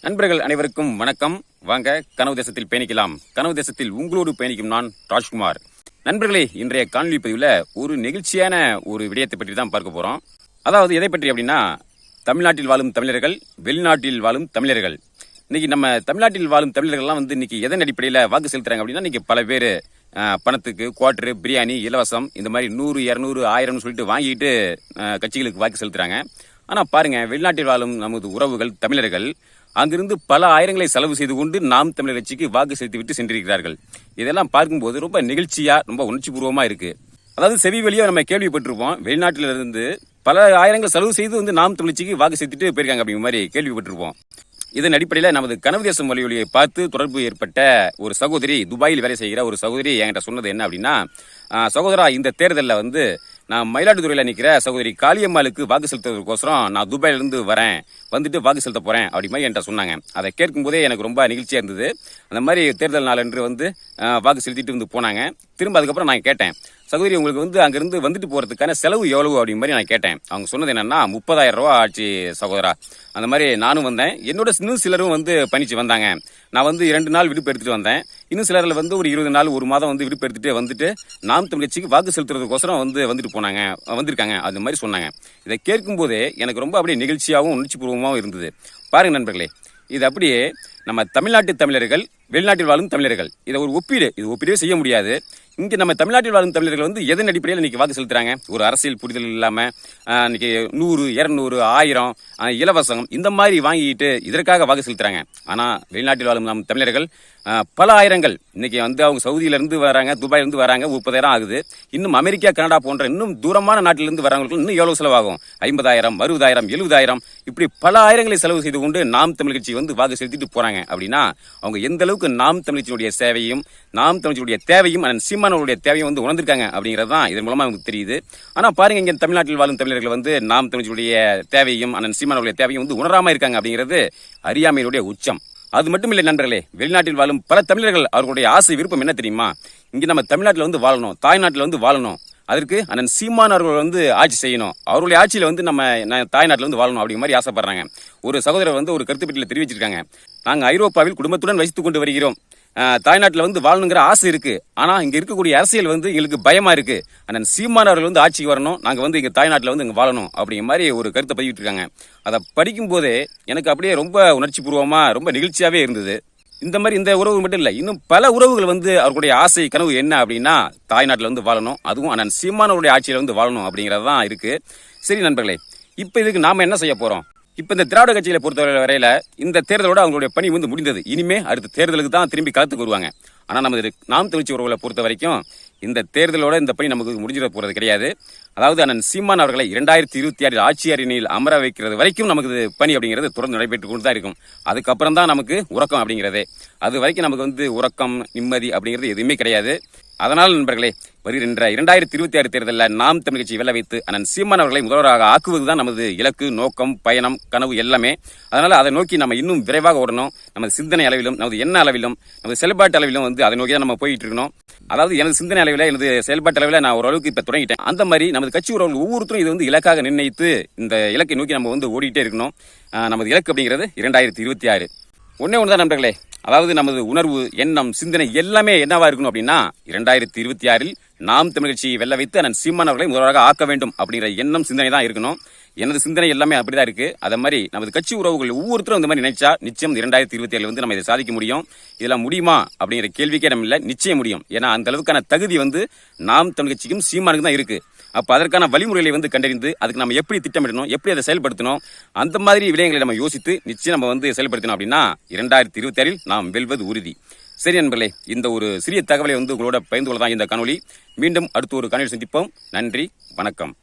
நண்பர்கள் அனைவருக்கும் வணக்கம். வாங்க கனவு தேசத்தில் பயணிக்கலாம். கனவு தேசத்தில் உங்களோடு பயணிக்கும் நான் ராஜ்குமார். நண்பர்களே, இன்றைய காணொலி பதிவில் ஒரு நெகிழ்ச்சியான ஒரு விடயத்தை பற்றி தான் பார்க்க போறோம். அதாவது எதை பற்றி அப்படின்னா, தமிழ்நாட்டில் வாழும் தமிழர்கள், வெளிநாட்டில் வாழும் தமிழர்கள். இன்னைக்கு நம்ம தமிழ்நாட்டில் வாழும் தமிழர்கள்லாம் இன்னைக்கு எதன் அடிப்படையில் வாக்கு செலுத்துறாங்க அப்படின்னா, இன்னைக்கு பல பேர் பணத்துக்கு குவார்டரு, பிரியாணி, இலவசம் இந்த மாதிரி 100, 200, 1000 சொல்லிட்டு வாங்கிட்டு கட்சிகளுக்கு வாக்கு செலுத்துறாங்க. ஆனா பாருங்க, வெளிநாட்டில் வாழும் நமது உறவுகள் தமிழர்கள் அங்கிருந்து பல ஆயிரங்களை செலவு செய்து கொண்டு நாம் தமிழர் கட்சிக்கு வாக்கு செலுத்திவிட்டு சென்றிருக்கிறார்கள். இதெல்லாம் பார்க்கும்போது ரொம்ப நெகிழ்ச்சியா, ரொம்ப உணர்ச்சி பூர்வமா இருக்கு. அதாவது செவி வழியா நம்ம கேள்விப்பட்டிருப்போம், வெளிநாட்டில இருந்து பல ஆயிரங்கள் செலவு செய்து நாம் தமிழ் கட்சிக்கு வாக்கு செலுத்திட்டு போயிருக்காங்க அப்படிங்கிற மாதிரி கேள்விப்பட்டிருப்போம். இதன் அடிப்படையில் நமது கனவு தேசம் வழியை பார்த்து தொடர்பு ஏற்பட்ட ஒரு சகோதரி, துபாயில் வேலை செய்கிற ஒரு சகோதரி என்கிட்ட சொன்னது என்ன அப்படின்னா, சகோதரா, இந்த தேர்தலில் நான் மயிலாடுதுறையில் நிற்கிற சகோதரி காளியம்மாளுக்கு வாக்கு செலுத்துவதற்கோசரம் நான் துபாயிலிருந்து வரேன், வந்துட்டு வாக்கு செலுத்த போறேன் அப்படி மாதிரி என்கிட்ட சொன்னாங்க. அதை கேட்கும் போதே எனக்கு ரொம்ப நிகழ்ச்சியா இருந்தது. அந்த மாதிரி தேர்தல் நாள் என்று வாக்கு செலுத்திட்டு போனாங்க. திரும்ப அதுக்கப்புறம் நான் கேட்டேன், சகோதரி உங்களுக்கு அங்கிருந்து வந்துட்டு போறதுக்கான செலவு எவ்வளவு அப்படி மாதிரி நான் கேட்டேன். அவங்க சொன்னது என்னன்னா, 30,000 ரூபா ஆச்சு சகோதரா. அந்த மாதிரி நானும் வந்தேன், என்னோட இன்னும் சிலரும் பணிச்சு வந்தாங்க. நான் 2 நாள் விடுப்பு எடுத்துட்டு வந்தேன். இன்னும் சிலர்ல ஒரு 20 நாள், ஒரு மாதம் விடுப்பு எடுத்துட்டு வந்துட்டு நாம் தமிழ் கட்சிக்கு வாக்கு செலுத்துறதுக்கோசரம் வந்துட்டு போனாங்க, வந்திருக்காங்க. அது மாதிரி சொன்னாங்க. இதை கேட்கும் போதே எனக்கு ரொம்ப அப்படியே நிகழ்ச்சியாகவும் உணர்ச்சி பூர்வமாகவும் இருந்தது. பாருங்க நண்பர்களே, இது அப்படியே நம்ம தமிழ்நாட்டு தமிழர்கள், வெளிநாட்டில் வாழும் தமிழர்கள், இதை ஒரு ஒப்பீடே செய்ய முடியாது. இங்க நம்ம தமிழ்நாட்டில் வாழும் தமிழர்கள் எதன் அடிப்படையில் இன்னைக்கு வாக்கு செலுத்துறாங்க? ஒரு அரசியல் புரிதல் இல்லாம இன்னைக்கு 100, 200, 1000 இலவசம் இந்த மாதிரி வாங்கிட்டு இதற்காக வாக்கு செலுத்துறாங்க. ஆனா வெளிநாட்டில் வாழும் நம் தமிழர்கள் பல ஆயிரங்கள் இன்னைக்கு அவங்க சவுதியில இருந்து வராங்க, துபாயில இருந்து வராங்க, 30,000 ஆகுது. இன்னும் அமெரிக்கா, கனடா போன்ற இன்னும் தூரமான நாட்டிலிருந்து வரவங்களுக்கு இன்னும் எவ்வளவு செலவாகும்? 50,000, 60,000, 70,000 இப்படி பல ஆயிரங்களை செலவு செய்து கொண்டு நாம் தமிழ் கட்சி வாக்கு செலுத்திட்டு போறாங்க. அப்படின்னா அவங்க எந்த அளவுக்கு நாம் தமிழ் கட்சியினுடைய சேவையும், நாம் தமிழ் கட்சியுடைய தேவையும், சீமானவருடைய தேவையும் உணர்ந்திருக்காங்க அப்படிங்கிறது தான் இதன் மூலமா நமக்கு தெரியுது. ஆனா பாருங்க, இங்க தமிழ்நாட்டில் வாழும் தமிழர்கள் நாம் தமிழ் கட்சியுடைய தேவையும், சீமானவருடைய தேவையும் உணராம இருக்காங்க அப்படிங்கிறது அறியாமையுடைய உச்சம். அது மட்டும் இல்லை நண்பர்களே, வெளிநாட்டில் வாழும் பல தமிழர்கள் அவர்களுடைய ஆசை, விருப்பம் என்ன தெரியுமா? இங்க நம்ம தமிழ்நாட்டில் வாழணும், தாய்நாட்டில் வாழணும், அதற்கு சீமான் அவர்கள் ஆட்சி செய்யணும், அவருடைய ஆட்சியில நம்ம தாய்நாட்டில் வாழணும் அப்படிங்கிற மாதிரி ஆசைப்படுறாங்க. ஒரு சகோதரர் ஒரு கருத்து பெட்டியில தெரிவிச்சிருக்காங்க, நாங்க ஐரோப்பாவில் குடும்பத்துடன் வசித்துக் கொண்டு வருகிறோம், தாய்நாட்டில் வாழணுங்கிற ஆசை இருக்கு, ஆனா இங்க இருக்கக்கூடிய அரசியல் எங்களுக்கு பயமா இருக்கு, சீமான் அவர்கள் ஆட்சிக்கு வரணும், நாங்க இங்க தாய்நாட்டில் இங்க வாழணும் அப்படிங்கிற மாதிரி ஒரு கருத்தை பதிவிட்டு இருக்காங்க. அதை படிக்கும் போதே எனக்கு அப்படியே ரொம்ப உணர்ச்சி பூர்வமா, ரொம்ப நிகழ்ச்சியாவே இருந்தது. இந்த மாதிரி இந்த உறவு மட்டும் இல்ல, இன்னும் பல உறவுகள் அவர்களுடைய ஆசை, கனவு என்ன அப்படின்னா, தாய்நாட்டில் வாழணும், அதுவும் சீமானவருடைய ஆட்சியில வாழணும் அப்படிங்கறது தான் இருக்கு. சரி நண்பர்களே, இப்ப இதுக்கு நாம என்ன செய்ய போறோம்? இப்ப இந்த திராவிட கட்சியில பொறுத்தவரை வரையில இந்த தேர்தலோட அவங்களுடைய பணி முடிந்தது. இனிமே அடுத்த தேர்தலுக்கு தான் திரும்பி களத்துக்கு வருவாங்க. ஆனா நமது நாம் தமிழ்ச்சி உறவுகளை பொறுத்த வரைக்கும் இந்த தேர்தலோட இந்த பணி நமக்கு முடிஞ்சிட போறது கிடையாது. அதாவது சீமான் அவர்களை 2026 ஆட்சி அரியணையில் அமர வைக்கிறது வரைக்கும் நமக்கு பணி அப்படிங்கிறது தொடர்ந்து நடைபெற்றுக் கொண்டு தான் இருக்கும். அதுக்கப்புறம் தான் நமக்கு உறக்கம் அப்படிங்கிறதே. அது வரைக்கும் நமக்கு உறக்கம், நிம்மதி அப்படிங்கிறது எதுவுமே கிடையாது. அதனால் நண்பர்களே, வருகின்ற 2026 தேர்தலில் நாம் தமிழ் கட்சி வெல்ல வைத்து சீமான் அவர்களை முதல்வராக ஆக்குவதுதான் நமது இலக்கு, நோக்கம், பயணம், கனவு எல்லாமே. அதனால அதை நோக்கி நம்ம இன்னும் விரைவாக ஓடணும். நமது சிந்தனை அளவிலும், நமது எண்ண அளவிலும், நமது செயல்பாட்டு அளவிலும் அதை நோக்கி தான் நம்ம போயிட்டு இருக்கணும். அதாவது எனது சிந்தனை அளவில், எனது செயல்பாட்டு அளவில் நான் ஓரளவுக்கு இப்ப தொடங்கிட்டேன். அந்த மாதிரி நமது கட்சி உறவுகள் ஒவ்வொருத்தரும் இது இலக்காக நிர்ணயித்து இந்த இலக்கை நோக்கி நம்ம ஓடிட்டே இருக்கணும். நமது இலக்கு அப்படிங்கிறது 2026. ஒன்றுதான் நண்பர்களே, அதாவது நமது உணர்வு, எண்ணம், சிந்தனை எல்லாமே என்னவா இருக்கணும் அப்படின்னா, 2026 நாம் தமிழ் கட்சியை வெல்ல வைத்து சீமான் அவர்களை முதல்வராக ஆக்க வேண்டும் அப்படிங்கிற எண்ணம், சிந்தனை தான் இருக்கணும். எனது சிந்தனை எல்லாமே அப்படிதான் இருக்கு. அதே மாதிரி நமது கட்சி உறவுகள் ஒவ்வொருத்தரும் இந்த மாதிரி நினைச்சா நிச்சயம் 2027 நம்ம இதை சாதிக்க முடியும். இதெல்லாம் முடியுமா அப்படிங்கிற கேள்விக்கே நம்ம இல்ல, நிச்சயம் முடியும். ஏன்னா அந்த அளவுக்கான தகுதி நாம் தமிழ் கட்சிக்கும் சீமானுக்கு தான் இருக்கு. அப்ப அதற்கான வழிமுறைகளை கண்டறிந்து அதுக்கு நம்ம எப்படி திட்டமிடணும், எப்படி அதை செயல்படுத்தணும், அந்த மாதிரி விடயங்களை நம்ம யோசித்து நிச்சயம் நம்ம செயல்படுத்தணும். அப்படின்னா 2026 நாம் வெல்வது உறுதி. சரி நண்பர்களே, இந்த ஒரு சிறிய தகவலை உங்களோட பகிர்ந்து கொள்ளதான் இந்த காணொலி. மீண்டும் அடுத்த ஒரு காணொலி சந்திப்போம். நன்றி, வணக்கம்.